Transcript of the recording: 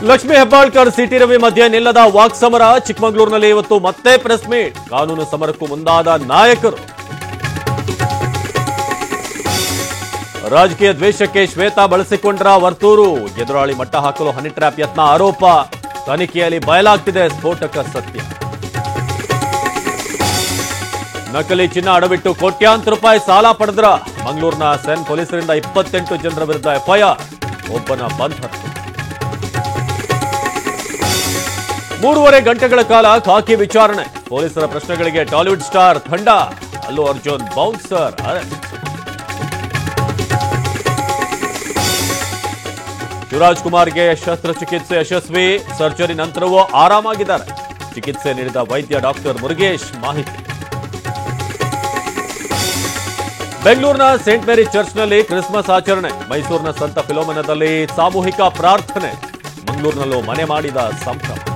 Lakshmi Hebbalkar city Ravi ಮಧ್ಯೆ ನಿಲ್ಲದ ವಾಕ್ಸಮರ. ಚಿಕ್ಕಮಗಳೂರಿನಲ್ಲಿ ಇವತ್ತು ಮತ್ತೆ ಪ್ರೆಸ್ ಮೀಟ್. ಕಾನೂನು ಸಮರಕ್ಕೂ ಮುಂದಾದ ನಾಯಕರು. ರಾಜಕೀಯ ದ್ವೇಷಕ್ಕೆ ಶ್ವೇತಾ ಬಳಸಿಕೊಂಡ್ರ ವರ್ತೂರು. ಎದುರಾಳಿ ಮಟ್ಟ ಹಾಕಲು ಹನಿ ಟ್ರ್ಯಾಪ್ ಯತ್ನ ಆರೋಪ. ತನಿಖೆಯಲ್ಲಿ ಬಯಲಾಗ್ತಿದೆ ಸ್ಫೋಟಕ ಸತ್ಯ. ನಕಲಿ ಚಿನ್ನ ಅಡವಿಟ್ಟು ಕೋಟ್ಯಾಂತರ ರೂಪಾಯಿ ಸಾಲ ಪಡೆದ್ರ. ಮಂಗಳೂರಿನ ಸೆನ್ ಪೊಲೀಸರಿಂದ 28 ಜನರ ವಿರುದ್ಧ ಎಫ್ಐಆರ್. ಒಬ್ಬನ ಬಂಧನ. 3.5 ಗಂಟೆಗಳ ಕಾಲ ಖಾಕಿ ವಿಚಾರಣೆ. ಪೊಲೀಸರ ಪ್ರಶ್ನೆಗಳಿಗೆ ಟಾಲಿವುಡ್ ಸ್ಟಾರ್ ತಂಡ. Allu Arjun bouncer arrest. ಶಿವರಾಜ್ ಕುಮಾರ್ಗೆ ಶಸ್ತ್ರಚಿಕಿತ್ಸೆ ಯಶಸ್ವಿ. ಸರ್ಜರಿ ನಂತರವೂ ಆರಾಮಾಗಿದ್ದಾರೆ. ಚಿಕಿತ್ಸೆ ನೀಡಿದ ವೈದ್ಯ ಡಾಕ್ಟರ್ ಮುರುಗೇಶ್ ಮಾಹಿತಿ. ಬೆಂಗಳೂರಿನ ಸೇಂಟ್ ಮೇರಿ ಚರ್ಚ್ನಲ್ಲಿ ಕ್ರಿಸ್ಮಸ್ ಆಚರಣೆ. ಮೈಸೂರಿನ ಸಂತ ಫಿಲೋಮಿನಾದಲ್ಲಿ ಸಾಮೂಹಿಕ ಪ್ರಾರ್ಥನೆ. ಮಂಗಳೂರಿನಲ್ಲೂ ಮನೆ ಮಾಡಿದ ಸಂಭ್ರಮ.